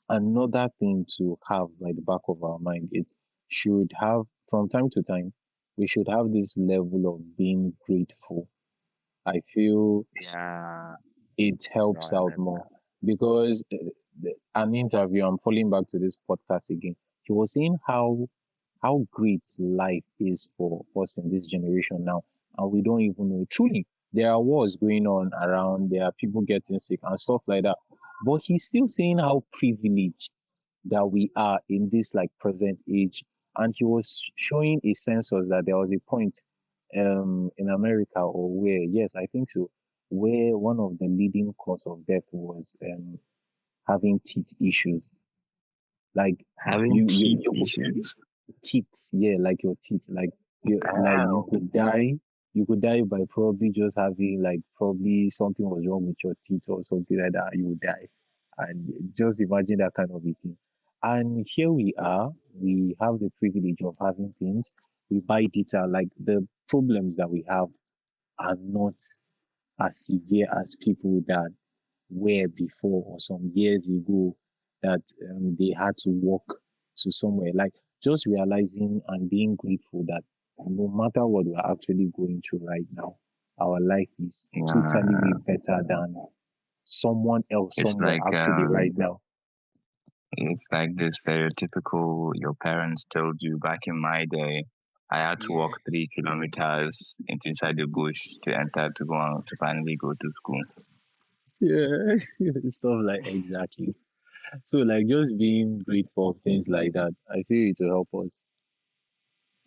another thing to have by the back of our mind is should have from time to time, we should have this level of being grateful. I feel Yeah. it No, helps I out like more that. because an interview, I'm falling back to this podcast again. He was saying how great life is for us in this generation now, and we don't even know it. Truly, there are wars going on around, there are people getting sick and stuff like that. But he's still saying how privileged that we are in this like present age. And he was showing a census that there was a point in America or where, yes, I think so, where one of the leading cause of death was having teeth issues. Like Having you teeth could issues. teeth, yeah, like your teeth, like you Oh. could die. You could die by probably just having like probably something was wrong with your teeth or something like that. You would die, and just imagine that kind of a thing. And here we are. We have the privilege of having things. We buy data. Like the problems that we have are not as severe as people that were before or some years ago that they had to walk to somewhere. Like just realizing and being grateful that no matter what we're actually going through right now, our life is totally way Yeah. better than someone else It's somewhere like actually right now. it's like this stereotypical your parents told you back in my day. I had to Yeah, walk 3 kilometers inside the bush to enter to go on to finally go to school. yeah, stuff like exactly. So like just being grateful of things like that, I feel it will help us.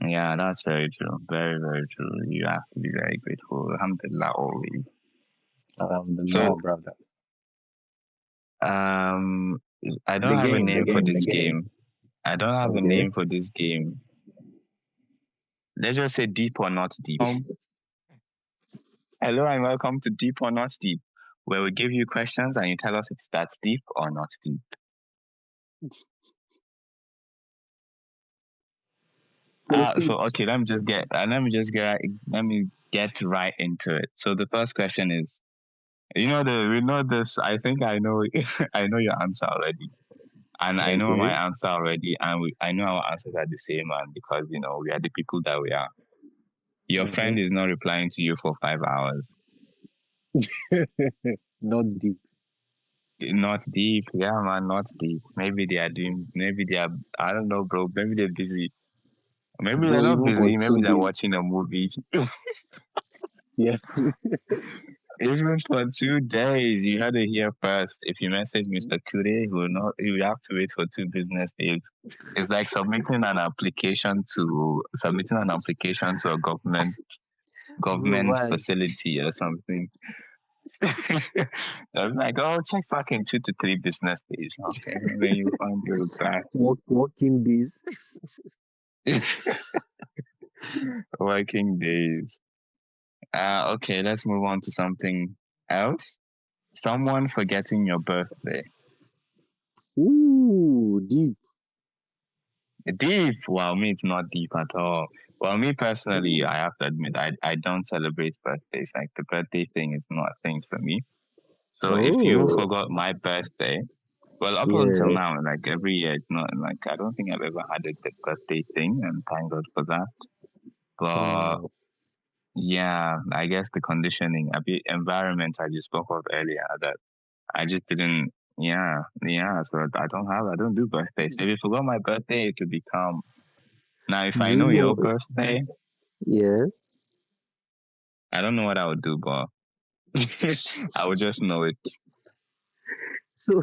Yeah, that's very true. Very, very true. You have to be very grateful. Alhamdulillah always. Alhamdulillah, So, brother. um, I The don't have a game, the name for game, the this game. game. I don't have a Okay. name for this game. Let's just say deep or not deep. Hello and welcome to Deep or Not Deep, where we give you questions and you tell us if that's deep or not deep. Proceed. So okay, let me get right into it. So the first question is, we know this. I think I know, I know your answer already, and I know Okay. my answer already, and I know our answers are the same, and because we are the people that we are. Your Mm-hmm. friend is not replying to you for 5 hours. Not deep. Not deep, yeah, man, not deep. Maybe they are. I don't know, bro. Maybe they're busy. Maybe they're Bro, not even for busy. Maybe two they're watching days. a movie. Yeah. Even for 2 days, you had to hear first. If you message Mr. Kure, he will not. He will have to wait for 2 business days. It's like submitting an application to a Bro, government why? facility or something. I'm like, oh, check back in 2 to 3 business days. Okay, and then you find your reply. Working days. Working days. Okay, let's move on to something else. Someone forgetting your birthday. Ooh, deep. Deep. Well, me, it's not deep at all. Well, me personally, Ooh. I have to admit, I don't celebrate birthdays. Like the birthday thing is not a thing for me. So if you Oh, forgot my birthday, well, up until yeah. now, like every year, it's not like I don't think I've ever had a good birthday thing, and thank God for that. But Wow. yeah, I guess the conditioning, a bit environment I just spoke of earlier, that I just didn't. Yeah. So I don't do birthdays. If you forgot my birthday, it could become. Now, if Do I you know know? your birthday, Yeah. I don't know what I would do, but I would just know it. So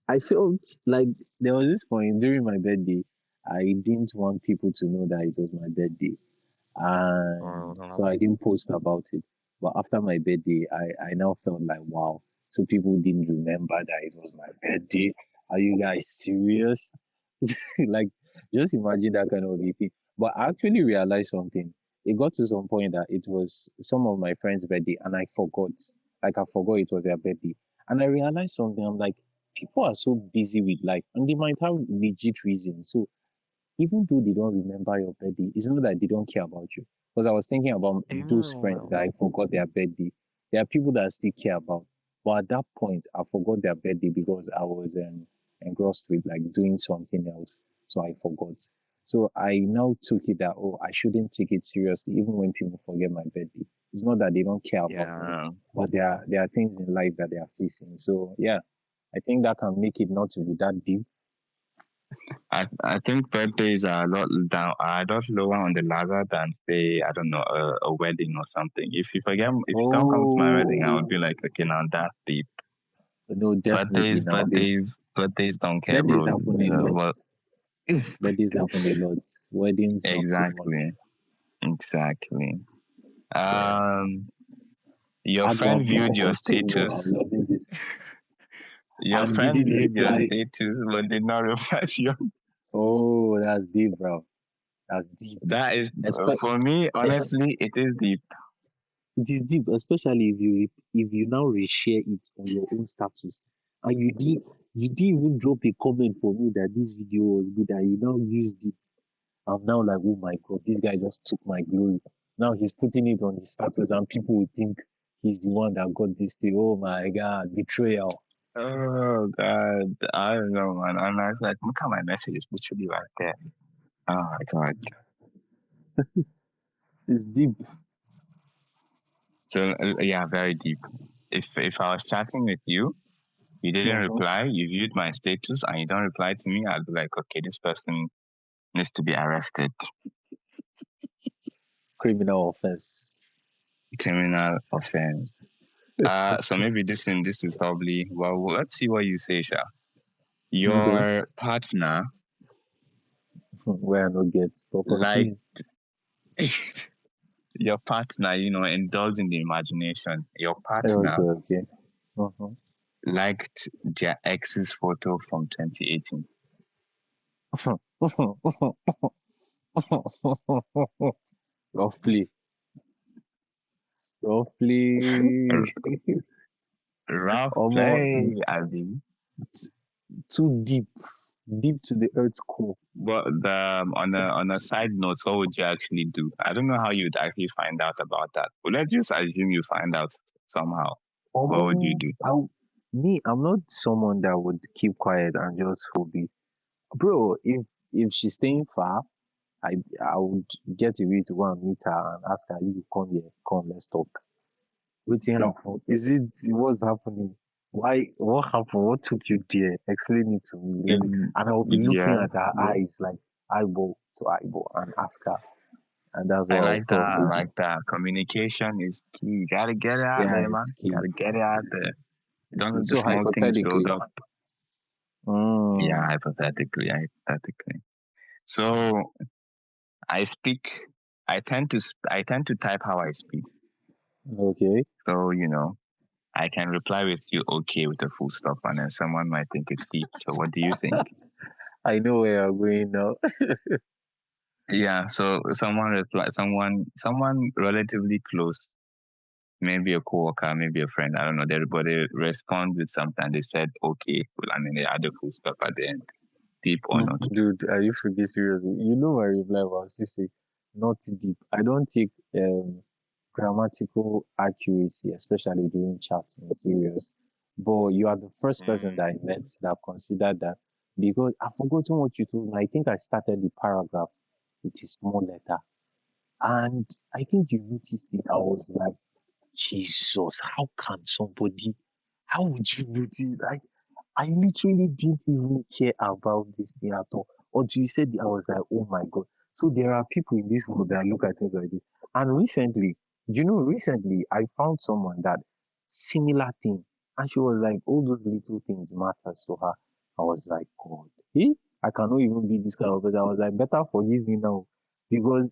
I felt like there was this point during my birthday, I didn't want people to know that it was my birthday. And Uh, so I didn't post about it. But after my birthday, I now felt like, wow, so people didn't remember that it was my birthday. Are you guys serious? Like, just imagine that kind of a thing. But I actually realized something. It got to some point that it was some of my friends' birthday, and I forgot. Like, I forgot it was their birthday. And I realized something. I'm like, people are so busy with life, and they might have legit reasons. So even though they don't remember your birthday, it's not that they don't care about you. Because I was thinking about those friends yeah. that I forgot their birthday. There are people that I still care about. But at that point, I forgot their birthday because I was engrossed with like doing something else. So I forgot. So I now took it that, oh, I shouldn't take it seriously, even when people forget my birthday. It's not that they don't care about me, Yeah. but there are things in life that they are facing. So yeah, I think that can make it not to be that deep. I think birthdays are are a lot lower on the ladder than say I don't know a wedding or something. If you don't come to my wedding, I would be Oh, like, okay, now that's deep. no, definitely Birthdays, now. They, birthdays don't care, birthdays bro. happen a lot. But Birthdays happen a lot. Weddings, not so much. exactly, exactly. Yeah. Um, your friend Advert viewed your number two. status. I'm loving this. Your And friend didn't viewed your reply. status, but did not reply to you. Oh, that's deep, bro. That's deep. That is, Expect, for me, es- honestly, it is deep. it is deep, especially if you now reshare it on your own status, and you didn't even drop a comment for me that this video was good, and you now used it. I'm now like, oh my god, this guy just took my glory. Now he's putting it on his status, and people will think he's the one that got this thing. Oh my god, betrayal. Oh God, I don't know, man. And I was like, look at my message is literally right there. Oh my God. It's deep. So yeah, very deep. If I was chatting with you, you didn't Mhm. reply, you viewed my status, and you don't reply to me, I'd be like, okay, this person needs to be arrested. Criminal offense. Criminal offense. So maybe this is probably well. Let's see what you say, Sha. Okay. Your partner Where I no get, but like continue. your partner, indulge in the imagination. Your Okay, partner okay. Mhm. liked their ex's photo from 2018. Rough play. Rough play. Rough Almost play, Abby. too deep. Deep to the earth's core. But on a side note, what would you actually do? I don't know how you'd actually find out about that. But let's just assume you find out somehow. What would you Almost, do? I'm not someone that would keep quiet and just hold it. Bro, if she's staying far, I would get away to go and meet her and ask her, you come here, come, let's talk. Wetin happen? Is it what's happening? Why what happened? What took you there? Explain it to me. In, And I'll be looking yeah, at her eyes like eyeball to eyeball and ask her. and that's I what I'll like that. talk. I like that. Communication is key. You gotta get it out Yeah, there, man. it's You key. gotta get it out there. It's Don't key. let the So small things build hypothetically, up. Yeah, mm, hypothetically, hypothetically. So I speak. I tend to type how I speak. okay, So I can reply with you okay with a full stop, and then someone might think it's deep. So what do you think? I know where you're going now. Yeah. So someone relatively close, maybe a coworker, maybe a friend. I don't know. Everybody responds with something. They said okay, well, and then they add a full stop at the end. Deep or not? Dude, are you freaking serious? You know my reply was still say not deep. I don't take grammatical accuracy, especially during chatting, serious. But you are the first person that I met that considered that because I've forgotten what you told me. I think I started the paragraph with a small letter. And I think you noticed it. I was like, Jesus, how can somebody, how would you notice? Like, I literally didn't even care about this thing at all. Until you said it, I was like, oh my God. So there are people in this world that look at things like this. And recently I found someone that similar thing. And she was like, all those little things matters to her. I was like, God, I cannot even be this kind of person. I was like, better forgive me now. Because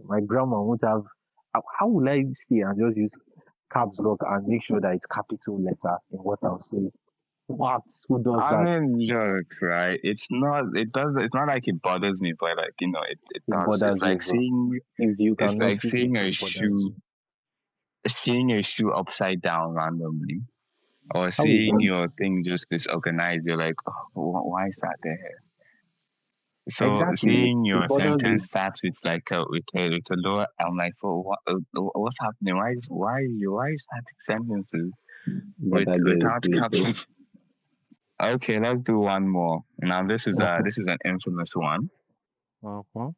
my grandma won't have, how will I stay and just use caps lock and make sure that it's capital letter in what I'm saying? What? Who does I that? mean, jokes, right? It's not. It does. It's not like it bothers me, but like it It does. It's bothers you, like bro. seeing. If you It's can like notice seeing it, a it bothers shoe, you. seeing a shoe upside down randomly, or How is seeing that? your thing just disorganized. You're like, oh, why is that there? So Exactly. seeing It your bothers sentence you. starts with like with a lower. I'm like, oh, what's happening? Why is starting sentences But that girl is without still a pro. capital? Okay, let's do one more. Now Uh-huh. this is an infamous one. Uh-huh.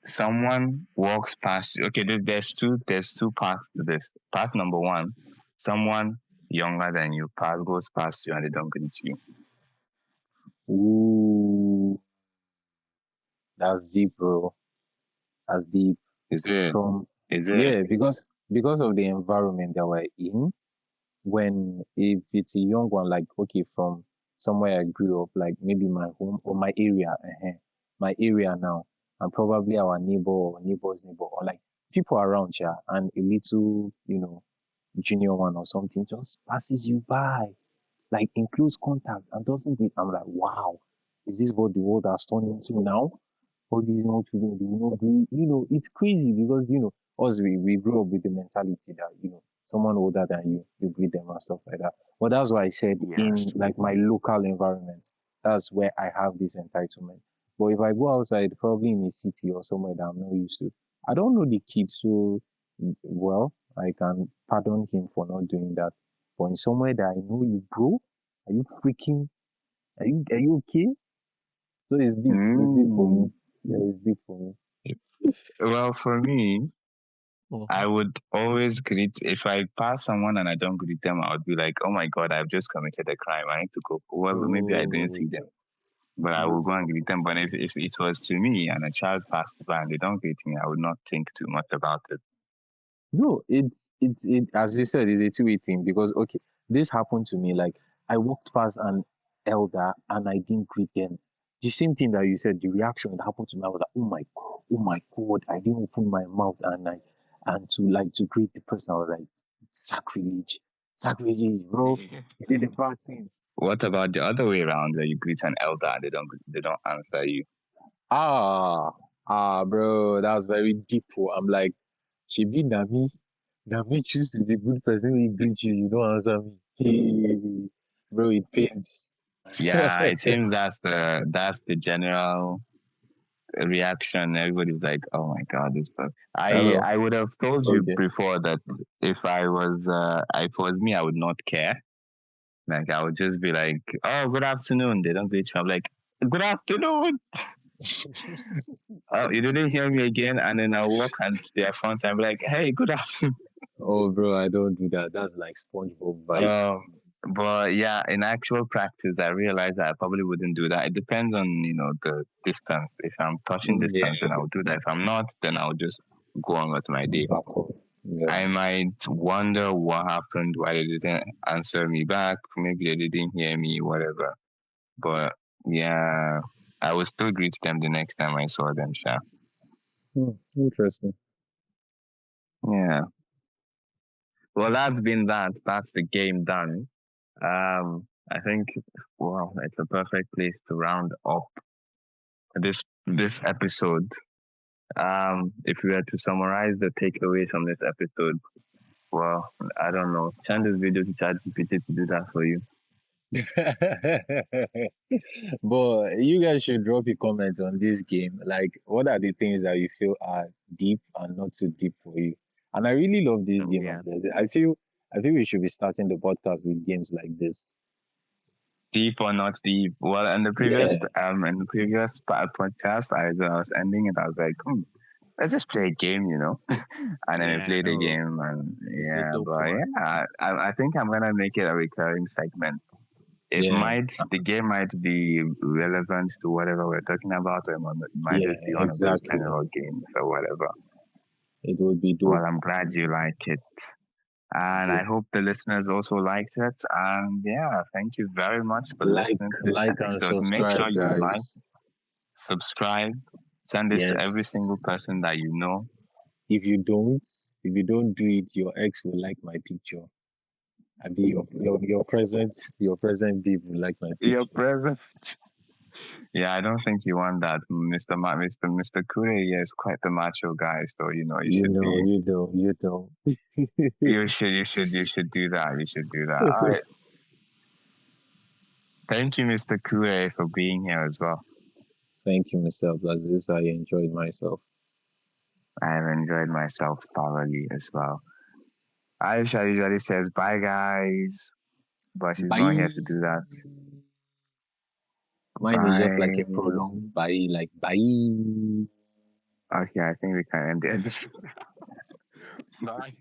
Someone walks past you. Okay, there's two parts to this. Part number one, someone younger than you goes past you and they don't greet you. Ooh, that's deep, bro. That's deep. Is it? From Is it? yeah, because of the environment that we're in, when if it's a young one, like okay, from somewhere I grew up, like maybe my home or my area, my area now, and probably our neighbor or neighbor's neighbor, or like people around here, and a little, junior one or something just passes you by, like in close contact and doesn't greet. I'm like, wow, is this what the world has turned into now? All these young children, they will not greet. It's crazy because, us, we grew up with the mentality that, someone older than you greet them and stuff like that. But that's why I said Yes. in like my local environment, that's where I have this entitlement. But if I go outside, probably in a city or somewhere that I'm not used to, I don't know the kid, so well, I can pardon him for not doing that. But in somewhere that I know you, bro, are you freaking? Are you okay? So it's deep. It's deep for me. Mm. Yeah, it's deep for me. Well, for me, I Mhm. would always greet if I pass someone and I don't greet them. I would be like, "Oh my God, I've just committed a crime. I need to go." Well, maybe I didn't see Oh, them, but I will go oh. and greet them. But if it was to me and a child passed by and they don't greet me, I would not think too much about it. No, it as you said, it's a two-way thing because okay, this happened to me. Like I walked past an elder and I didn't greet them. The same thing that you said, the reaction that happened to me, I was like, oh my God, I didn't open my mouth and to greet the person. I was like, sacrilege, sacrilege, bro. You did a bad thing. What about the other way around, where you greet an elder and they don't answer you? Ah, bro, that was very deep. Oh. I'm like, she be na me choose to be good person. We greet you, you don't answer me. Hey, bro, it pains. Yeah, it seems that's the general reaction. Everybody's like, "Oh my God, this person." Hello. I would have told you Okay. before that if it was me, I would not care. Like I would just be like, "Oh, good afternoon." They don't greet you. I'm like, "Good afternoon." Oh, you didn't hear me again, and then I'll walk at their front and be like, "Hey, good afternoon." Oh, bro, I don't do that. That's like SpongeBob vibe. But yeah, in actual practice, I realized that I probably wouldn't do that. It depends on the distance. If I'm touching distance, then Yeah. I would do that. If I'm not, then I'll just go on with my day. Back home. Yeah. I might wonder what happened, why they didn't answer me back. Maybe they didn't hear me, whatever. But yeah, I will still greet them the next time I saw them, sure. Interesting. Yeah. Well, that's been that. That's the game done. I think, well, it's a perfect place to round up this episode. If we were to summarize the takeaways from this episode, well, I don't know. Send this video to ChatGPT to do that for you. But you guys should drop a comment on this game. Like, what are the things that you feel are deep and not too deep for you? And I really love this game Yeah. of this. I feel we should be starting the podcast with games like this. Deep or not deep? Well, Yeah, in the previous podcast, I was ending it. I was like, let's just play a game, and then we yeah, I played a know. game, and It's a yeah, dope but one. yeah, I think I'm gonna make it a recurring segment. Yeah, The game might be relevant to whatever we're talking about, or it might yeah, just be one of those exactly. general games or whatever. It would be Well, dope. I'm glad you like it. And I hope the listeners also liked it. And yeah, thank you very much for listening to this Like and episode. Make sure subscribe, you like, guys. subscribe, send this to every Yes. single person that you know. If you don't do it, your ex will like my picture. I be your present babe will like my Your picture. present. Yeah, I don't think you want that. Mr. Kure, yeah, is quite the macho guy. So, You know. you should do that. You should do that. All right. Thank you, Mr. Kure, for being here as well. Thank you, Mr. Blazis. I enjoyed myself. I have enjoyed myself thoroughly as well. Aisha usually says bye, guys, but she's not here to do Bye. that. Mine is just like a Bye. prolonged bye, like bye. Okay, I think we can end it. Bye.